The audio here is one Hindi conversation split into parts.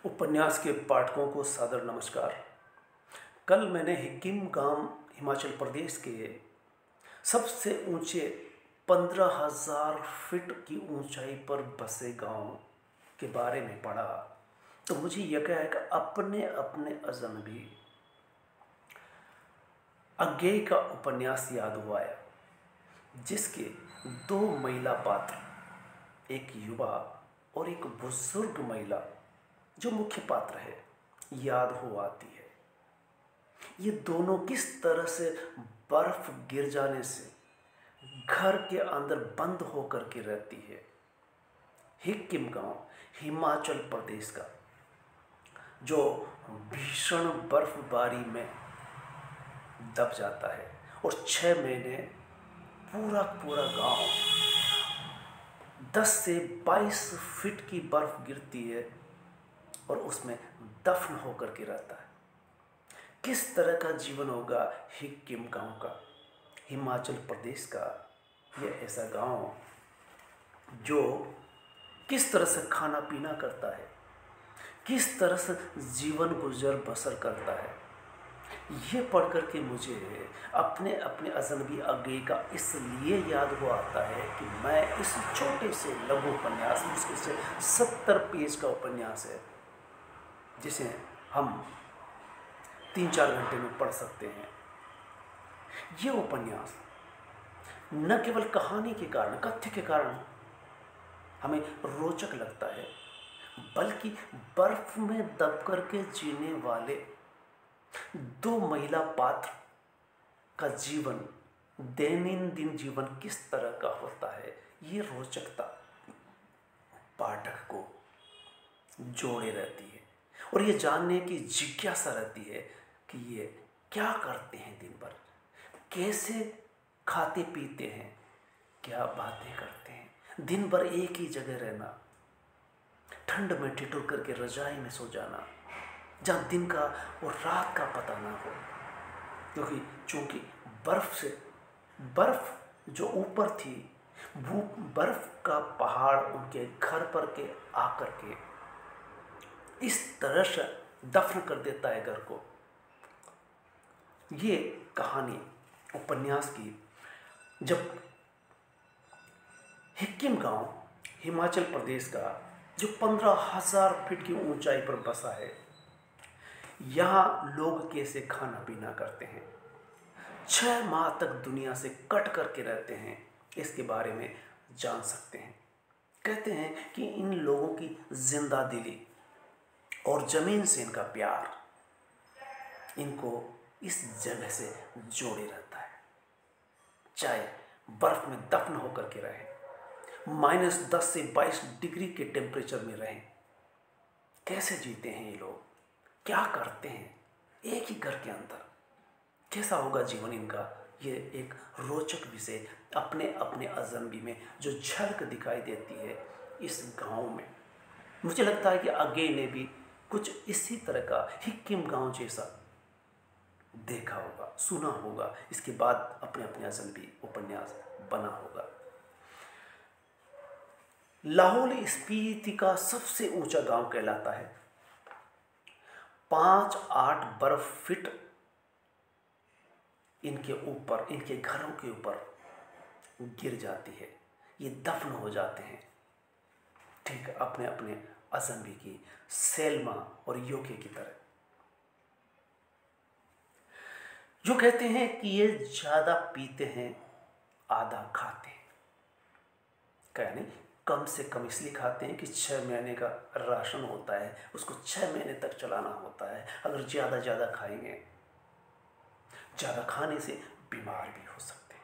उपन्यास के पाठकों को सादर नमस्कार। कल मैंने हिक्किम गांव हिमाचल प्रदेश के सबसे ऊंचे 15,000 फीट की ऊंचाई पर बसे गांव के बारे में पढ़ा तो मुझे यह एक अपने अपने अजनबी अज्ञेय का उपन्यास याद हुआ है, जिसके दो महिला पात्र, एक युवा और एक बुजुर्ग महिला जो मुख्य पात्र है, याद हो आती है। ये दोनों किस तरह से बर्फ गिर जाने से घर के अंदर बंद होकर के रहती है। हिक्किम गांव हिमाचल प्रदेश का जो भीषण बर्फबारी में दब जाता है और 6 महीने पूरा गांव 10 से 22 फीट की बर्फ गिरती है और उसमें दफन होकर के रहता है। किस तरह का जीवन होगा हिक्किम गांव का, हिमाचल प्रदेश का यह ऐसा गांव जो किस तरह से खाना पीना करता है, किस तरह से जीवन गुजर बसर करता है, ये पढ़ कर के मुझे अपने अपने अजनबी अज्ञेय का इसलिए याद हो आता है कि मैं इस छोटे से लघु उपन्यास, मुश्किल से 70 पेज का उपन्यास है, जिसे हम 3-4 घंटे में पढ़ सकते हैं। ये उपन्यास न केवल कहानी के कारण, कथ्य के कारण हमें रोचक लगता है, बल्कि बर्फ में दब करके जीने वाले दो महिला पात्र का जीवन, दैनंदिन जीवन किस तरह का होता है, ये रोचकता पाठक को जोड़े रहती है और ये जानने की जिज्ञासा रहती है कि ये क्या करते हैं दिन भर, कैसे खाते पीते हैं, क्या बातें करते हैं। दिन भर एक ही जगह रहना, ठंड में ठिठुर करके रजाई में सो जाना, जहाँ दिन का और रात का पता ना हो, क्योंकि चूंकि बर्फ जो ऊपर थी, वो बर्फ का पहाड़ उनके घर पर के आकर के इस तरह से दफन कर देता है घर को। ये कहानी उपन्यास की जब हिक्किम गांव हिमाचल प्रदेश का जो 15,000 फीट की ऊंचाई पर बसा है, यहाँ लोग कैसे खाना पीना करते हैं, 6 माह तक दुनिया से कट करके रहते हैं, इसके बारे में जान सकते हैं। कहते हैं कि इन लोगों की जिंदा दिली और जमीन से इनका प्यार इनको इस जगह से जोड़े रहता है, चाहे बर्फ में दफन होकर के रहे, -10 से 22 डिग्री के टेम्परेचर में रहें। कैसे जीते हैं ये लोग, क्या करते हैं एक ही घर के अंदर, कैसा होगा जीवन इनका, ये एक रोचक विषय अपने अपने अजनबी में जो झलक दिखाई देती है इस गांव में। मुझे लगता है कि अज्ञेय ने भी कुछ इसी तरह का हिक्किम गांव जैसा देखा होगा, सुना होगा, इसके बाद अपने अपने अजनबी उपन्यास बना होगा। लाहौल स्पीति का सबसे ऊंचा गांव कहलाता है। 5-8 बर्फ फीट इनके ऊपर, इनके घरों के ऊपर गिर जाती है, ये दफन हो जाते हैं, ठीक अपने अपने अजनबी की सेल्मा और योके की तरह। जो कहते हैं कि ये ज्यादा पीते हैं, आधा खाते हैं। कहने कम से कम इसलिए खाते हैं कि 6 महीने का राशन होता है, उसको 6 महीने तक चलाना होता है। अगर ज़्यादा खाएंगे, ज़्यादा खाने से बीमार भी हो सकते हैं,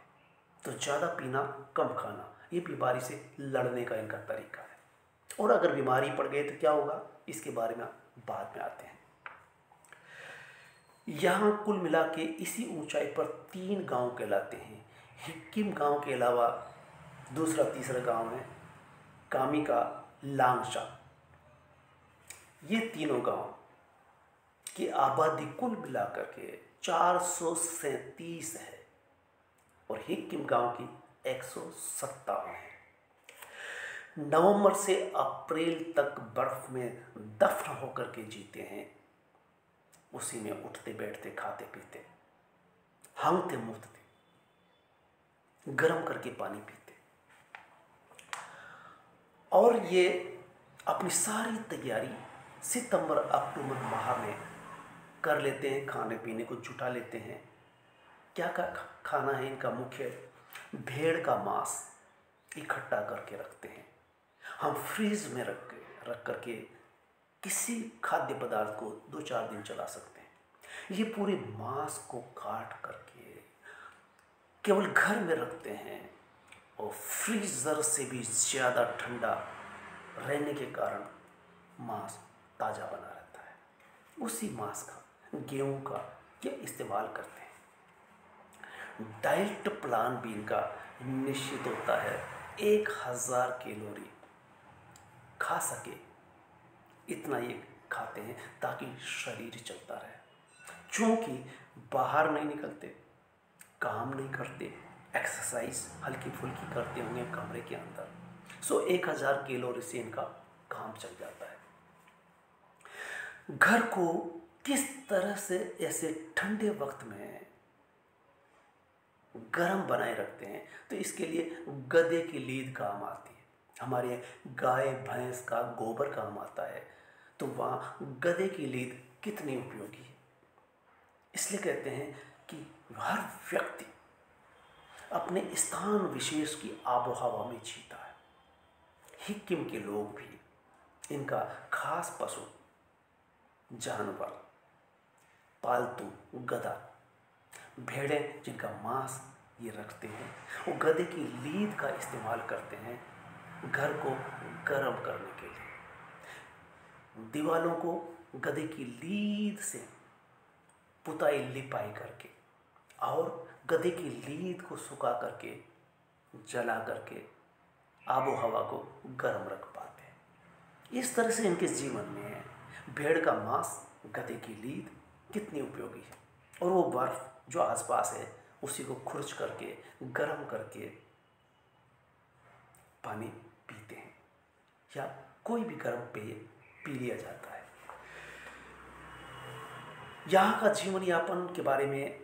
तो ज़्यादा पीना कम खाना, ये बीमारी से लड़ने का इनका तरीका है। और अगर बीमारी पड़ गई तो क्या होगा, इसके बारे में बाद में आते हैं। यहाँ कुल मिला के इसी ऊंचाई पर 3 गांव कहलाते हैं। हिक्किम गांव के अलावा दूसरा तीसरा गांव है कामी का लांगशा। ये तीनों गांव की आबादी कुल मिलाकर के 437 है और हिक्किम गांव की 157 है। नवंबर से अप्रैल तक बर्फ में दफन होकर के जीते हैं, उसी में उठते बैठते खाते पीते, हांगते मूतते, गर्म करके पानी पीते, और ये अपनी सारी तैयारी सितंबर अक्टूबर माह में कर लेते हैं, खाने पीने को जुटा लेते हैं। क्या खाना है इनका मुख्य? भेड़ का मांस इकट्ठा करके रखते हैं। हम फ्रीज में रख करके किसी खाद्य पदार्थ को 2-4 दिन चला सकते हैं। ये पूरे मांस को काट करके केवल घर में रखते हैं, और फ्रीजर से भी ज़्यादा ठंडा रहने के कारण मांस ताज़ा बना रहता है। उसी मांस का, गेहूं का ये इस्तेमाल करते हैं। डाइट प्लान भी इनका निश्चित होता है, 1000 कैलोरी खा सके इतना ये खाते हैं, ताकि शरीर चलता रहे। क्योंकि बाहर नहीं निकलते, काम नहीं करते, एक्सरसाइज हल्की फुल्की करते होंगे कमरे के अंदर, सो 1000 कैलोरी से इनका काम चल जाता है। घर को किस तरह से ऐसे ठंडे वक्त में गर्म बनाए रखते हैं, तो इसके लिए गधे की लीद काम आती है। हमारे गाय भैंस का गोबर काम आता है, तो वहाँ गधे की लीद कितनी उपयोगी है। इसलिए कहते हैं कि हर व्यक्ति अपने स्थान विशेष की आबो हवा में जीता है। सिक्किम के लोग भी इनका खास पशु जानवर, पालतू गधा, भेड़ें जिनका मांस ये रखते हैं, वो गधे की लीद का इस्तेमाल करते हैं घर को गर्म करने के लिए। दीवालों को गधे की लीद से पुताई लिपाई करके और गधे की लीद को सुखा करके जला करके आबो हवा को गर्म रख पाते हैं। इस तरह से इनके जीवन में भेड़ का मांस, गधे की लीद कितनी उपयोगी है। और वो बर्फ जो आसपास है उसी को खुर्च करके गर्म करके पानी पीते हैं, या कोई भी गर्म पेय पी लिया जाता है। यहाँ का जीवन यापन के बारे में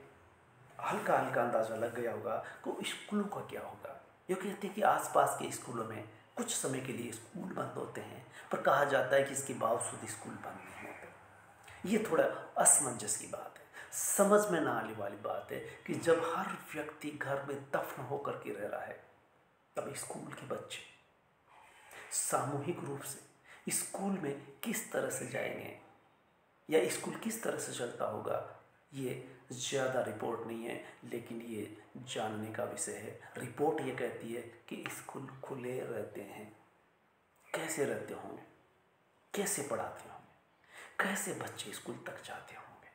हल्का हल्का अंदाजा लग गया होगा कि स्कूलों का क्या होगा। ये कहते हैं कि आसपास के स्कूलों में कुछ समय के लिए स्कूल बंद होते हैं, पर कहा जाता है कि इसके बावजूद स्कूल बंद नहीं होते। ये थोड़ा असमंजस की बात है, समझ में ना आने वाली बात है कि जब हर व्यक्ति घर में दफन होकर के रह रहा है, तब स्कूल के बच्चे सामूहिक रूप से स्कूल में किस तरह से जाएंगे या स्कूल किस तरह से चलता होगा, ये ज़्यादा रिपोर्ट नहीं है, लेकिन ये जानने का विषय है। रिपोर्ट ये कहती है कि स्कूल खुले रहते हैं, कैसे रहते होंगे, कैसे पढ़ाते होंगे, कैसे बच्चे स्कूल तक जाते होंगे,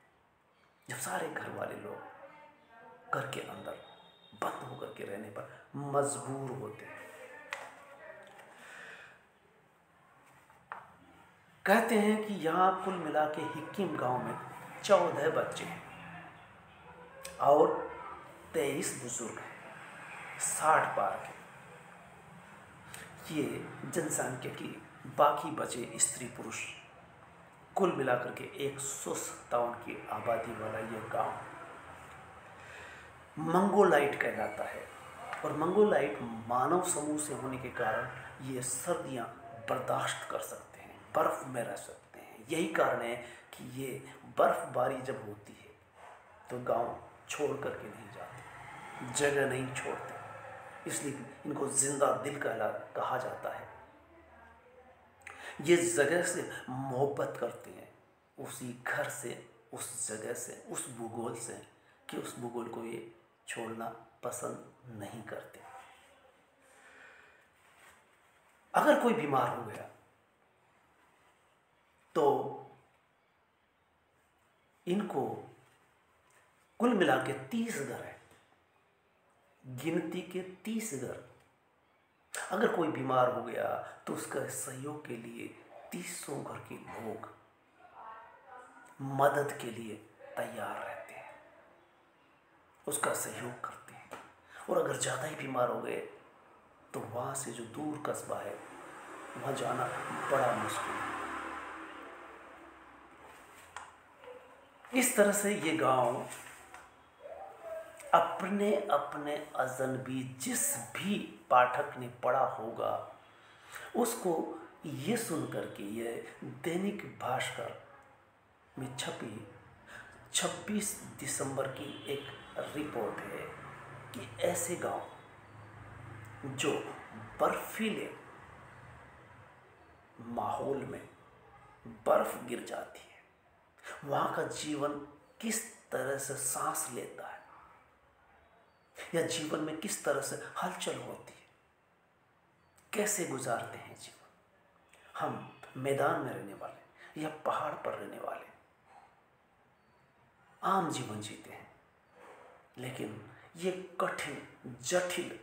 जब सारे घर वाले लोग घर के अंदर बंद होकर के रहने पर मजबूर होते हैं। कहते हैं कि यहाँ कुल मिला के सिक्किम गांव में 14 बच्चे हैं और 23 बुजुर्ग हैं, 60 पार के। ये जनसंख्या की बाकी बचे स्त्री पुरुष कुल मिलाकर के 157 की आबादी वाला ये गांव मंगोलाइट कहलाता है। और मंगोलाइट मानव समूह से होने के कारण ये सर्दियां बर्दाश्त कर सकते हैं, बर्फ में रह सकते हैं। यही कारण है कि ये बर्फबारी जब होती है तो गांव छोड़ करके नहीं जाते, जगह नहीं छोड़ते, इसलिए इनको जिंदा दिल कहा जाता है। ये जगह से मोहब्बत करते हैं, उसी घर से, उस जगह से, उस भूगोल से, कि उस भूगोल को ये छोड़ना पसंद नहीं करते। अगर कोई बीमार हो गया तो इनको कुल मिला के 30 घर है, गिनती के 30 घर। अगर कोई बीमार हो गया तो उसका सहयोग के लिए 300 घर के लोग मदद के लिए तैयार रहते हैं, उसका सहयोग करते हैं। और अगर ज़्यादा ही बीमार हो गए तो वहाँ से जो दूर कस्बा है वहाँ जाना बड़ा मुश्किल है। इस तरह से ये गांव अपने अपने अजनबी जिस भी पाठक ने पढ़ा होगा उसको ये सुन करके ये दैनिक भास्कर में छपी 26 दिसंबर की एक रिपोर्ट है कि ऐसे गांव जो बर्फीले माहौल में बर्फ गिर जाती है वहाँ का जीवन किस तरह से सांस लेता है या जीवन में किस तरह से हलचल होती है, कैसे गुजारते हैं जीवन। हम मैदान में रहने वाले या पहाड़ पर रहने वाले आम जीवन जीते हैं, लेकिन ये कठिन जटिल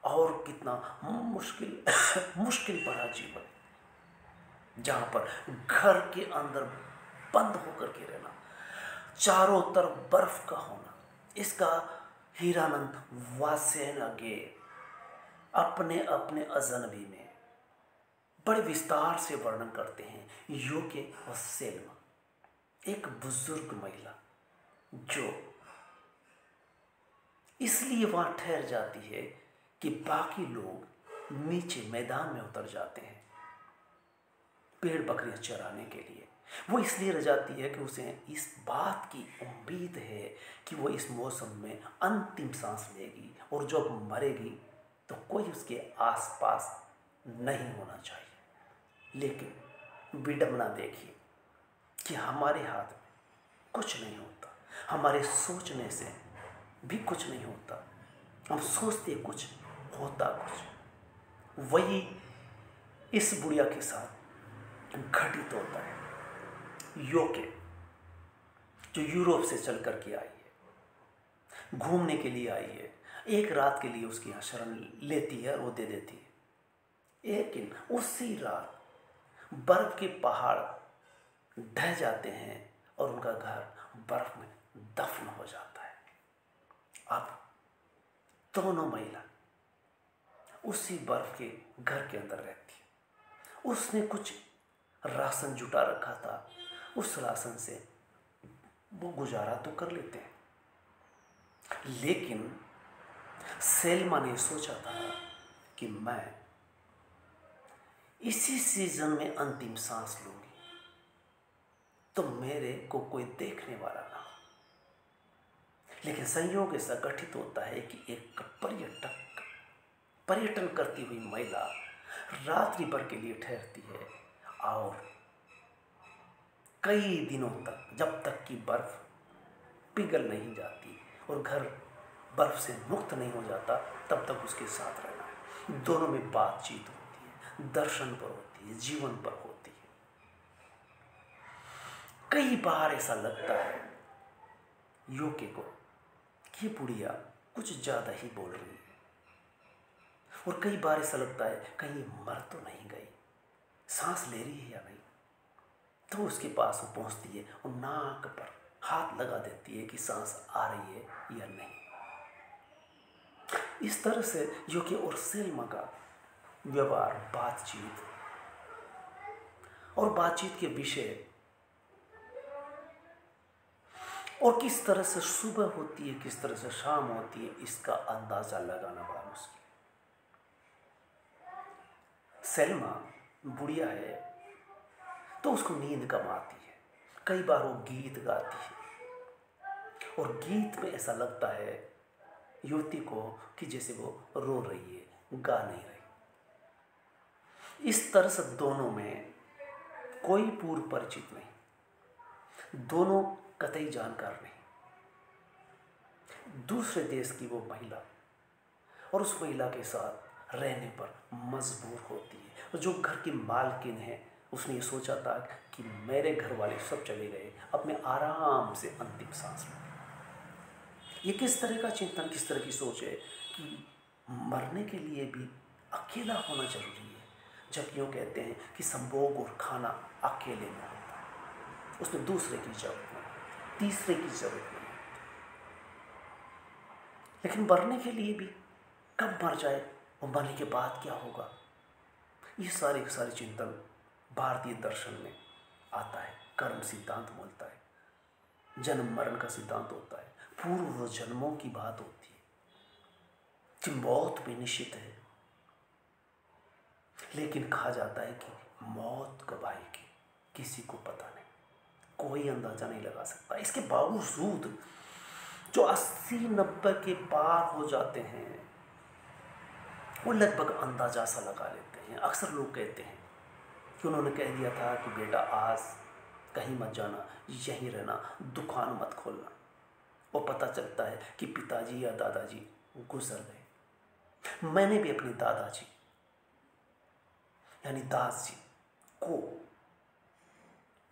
और कितना मुश्किल भरा जीवन जहाँ पर घर के अंदर बंद होकर के रहना, चारों तरफ बर्फ का होना, इसका हीरानंद वासेन आगे अपने अपने अजनबी में बड़े विस्तार से वर्णन करते हैं। योके और सेल्मा, एक बुजुर्ग महिला जो इसलिए वहां ठहर जाती है कि बाकी लोग नीचे मैदान में उतर जाते हैं पेड़ बकरियां चराने के लिए। वो इसलिए रह जाती है कि उसे इस बात की उम्मीद है कि वो इस मौसम में अंतिम सांस लेगी और जब मरेगी तो कोई उसके आसपास नहीं होना चाहिए। लेकिन विडंबना देखिए कि हमारे हाथ में कुछ नहीं होता, हमारे सोचने से भी कुछ नहीं होता। हम सोचते कुछ, होता कुछ। वही इस बुढ़िया के साथ घटित होता है। योके जो यूरोप से चल कर के आई है, घूमने के लिए आई है, एक रात के लिए उसकी यहाँ शरण लेती है और वो दे देती है। लेकिन उसी रात बर्फ के पहाड़ ढह जाते हैं और उनका घर बर्फ में दफन हो जाता है। अब दोनों महिला उसी बर्फ के घर के अंदर रहती है। उसने कुछ राशन जुटा रखा था, उस राशन से वो गुजारा तो कर लेते हैं। लेकिन सेल्मा ने सोचा था कि मैं इसी सीजन में अंतिम सांस लूंगी तो मेरे को कोई देखने वाला ना हो। लेकिन संयोग ऐसा गठित होता है कि एक पर्यटन करती हुई महिला रात्रि भर के लिए ठहरती है और कई दिनों तक, जब तक कि बर्फ पिघल नहीं जाती और घर बर्फ से मुक्त नहीं हो जाता, तब तक उसके साथ रहना है। दोनों में बातचीत होती है, दर्शन पर होती है, जीवन पर होती है। कई बार ऐसा लगता है योके को कि बुढ़िया कुछ ज्यादा ही बोल रही है, और कई बार ऐसा लगता है कहीं मर तो नहीं गई, सांस ले रही है या नहीं। तो उसके पास वो पहुंचती है और नाक पर हाथ लगा देती है कि सांस आ रही है या नहीं। इस तरह से योके और सेल्मा का व्यवहार, बातचीत के विषय और किस तरह से सुबह होती है, किस तरह से शाम होती है, इसका अंदाजा लगाना बड़ा मुश्किल है। सेल्मा बुढ़िया है तो उसको नींद कम आती है। कई बार वो गीत गाती है और गीत में ऐसा लगता है युवती को कि जैसे वो रो रही है, गा नहीं रही। इस तरह से दोनों में कोई पूर्व परिचित नहीं, दोनों कतई जानकार नहीं। दूसरे देश की वो महिला और उस महिला के साथ रहने पर मजबूर होती है। और जो घर की मालकिन है उसने ये सोचा था कि मेरे घर वाले सब चले गए, अब मैं आराम से अंतिम सांस लूँ। ये किस तरह का चिंतन, किस तरह की सोच है कि मरने के लिए भी अकेला होना जरूरी है। जब यूँ कहते हैं कि संभोग और खाना अकेले में होता है, उसमें दूसरे की जरूरत नहीं, तीसरे की जरूरत नहीं। लेकिन मरने के लिए भी कब मर जाए और मरने के बाद क्या होगा, ये सारे के सारे चिंतन भारतीय दर्शन में आता है। कर्म सिद्धांत बोलता है, जन्म मरण का सिद्धांत होता है, पूर्व जन्मों की बात होती है कि मौत भी निश्चित है, लेकिन कहा जाता है कि मौत कब आएगी किसी को पता नहीं, कोई अंदाजा नहीं लगा सकता। इसके बावजूद जो 80-90 के पार हो जाते हैं वो लगभग अंदाजा सा लगा लेते हैं। अक्सर लोग कहते हैं कि उन्होंने कह दिया था कि बेटा आज कहीं मत जाना, यहीं रहना, दुकान मत खोलना, और पता चलता है कि पिताजी या दादाजी गुजर गए। मैंने भी अपने दादाजी यानी दास जी को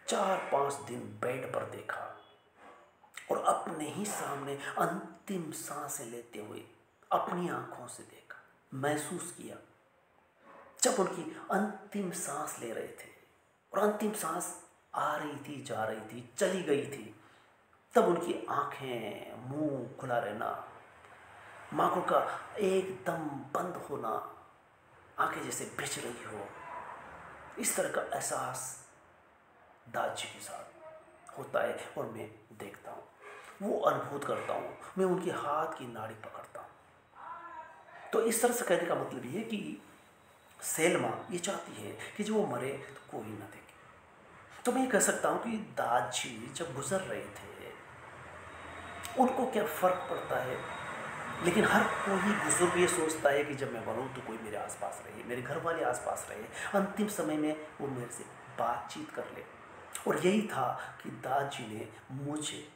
4-5 दिन बेड पर देखा और अपने ही सामने अंतिम सांसें लेते हुए अपनी आंखों से देखा, महसूस किया। जब उनकी अंतिम सांस ले रहे थे और अंतिम सांस आ रही थी, जा रही थी, चली गई थी, तब उनकी आंखें, मुंह खुला रहना, आंखों का एकदम बंद होना, आंखें जैसे बिछ रही हो, इस तरह का एहसास दादाजी के साथ होता है। और मैं देखता हूँ, वो अनुभूत करता हूँ, मैं उनके हाथ की नाड़ी पकड़ता हूँ। तो इस तरह से कहने का मतलब ये है कि सेल्मा ये चाहती है कि जो वो मरे तो कोई ना देखे। तो मैं ये कह सकता हूँ कि दादाजी जब गुजर रहे थे उनको क्या फ़र्क पड़ता है, लेकिन हर कोई बुजुर्ग ये सोचता है कि जब मैं मरूँ तो कोई मेरे आसपास रहे, मेरे घर वाले आसपास रहे, अंतिम समय में वो मेरे से बातचीत कर ले। और यही था कि दादाजी ने मुझे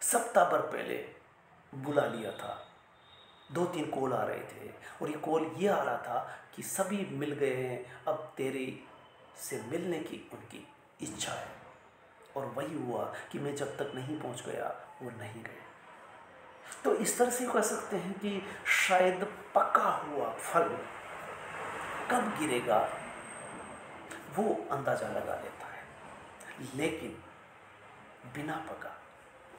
सप्ताह भर पहले बुला लिया था। 2-3 कॉल आ रहे थे और ये कॉल ये आ रहा था कि सभी मिल गए हैं, अब तेरे से मिलने की उनकी इच्छा है। और वही हुआ कि मैं जब तक नहीं पहुंच गया वो नहीं गए। तो इस तरह से कह सकते हैं कि शायद पका हुआ फल कब गिरेगा वो अंदाजा लगा लेता है, लेकिन बिना पका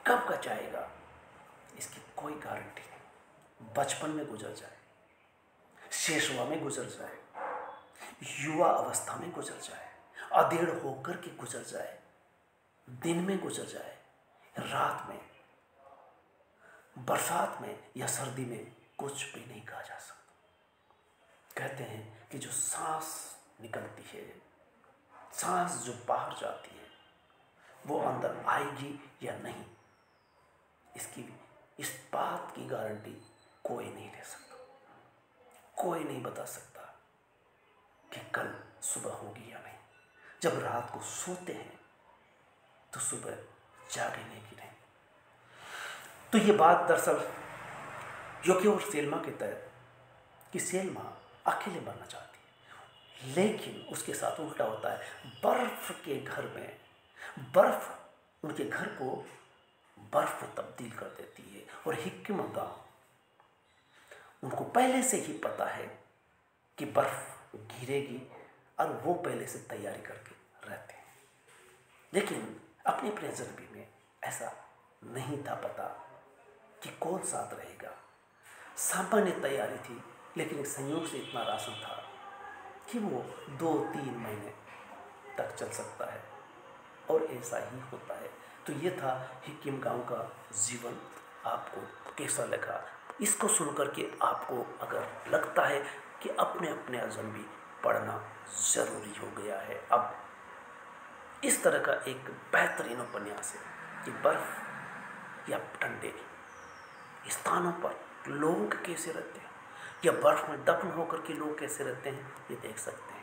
कब का जाएगा इसकी कोई गारंटी नहीं। बचपन में गुजर जाए, शैशवा में गुजर जाए, युवा अवस्था में गुजर जाए, अधेड़ होकर के गुजर जाए, दिन में गुजर जाए, रात में, बरसात में या सर्दी में, कुछ भी नहीं कहा जा सकता। कहते हैं कि जो सांस निकलती है, सांस जो बाहर जाती है, वो अंदर आएगी या नहीं, इस बात की गारंटी कोई नहीं ले सकता। कोई नहीं बता सकता कि कल सुबह होगी या नहीं। जब रात को सोते हैं तो सुबह जागेंगे कि नहीं। तो ये बात दरअसल योकी और सेल्मा के तहत कि सेल्मा अकेले मरना चाहती है, लेकिन उसके साथ उल्टा होता है। बर्फ के घर में बर्फ उनके घर को बर्फ में तब्दील कर देती है। और हिक्मत उनको पहले से ही पता है कि बर्फ गिरेगी और वो पहले से तैयारी करके रहते हैं। लेकिन अपने अपने ज़िंदगी में ऐसा नहीं था पता कि कौन साथ रहेगा। सामान्य तैयारी थी, लेकिन संयोग से इतना राशन था कि वो 2-3 महीने तक चल सकता है, और ऐसा ही होता है। तो ये था हिक्किम गांव का जीवन। आपको कैसा लगा? इसको सुनकर के आपको अगर लगता है कि अपने अपने अजनबी पढ़ना ज़रूरी हो गया है, अब इस तरह का एक बेहतरीन उपन्यास है कि बर्फ़ या ठंडे स्थानों पर लोग कैसे रहते हैं या बर्फ़ में दफन होकर के लोग कैसे रहते हैं, ये देख सकते हैं।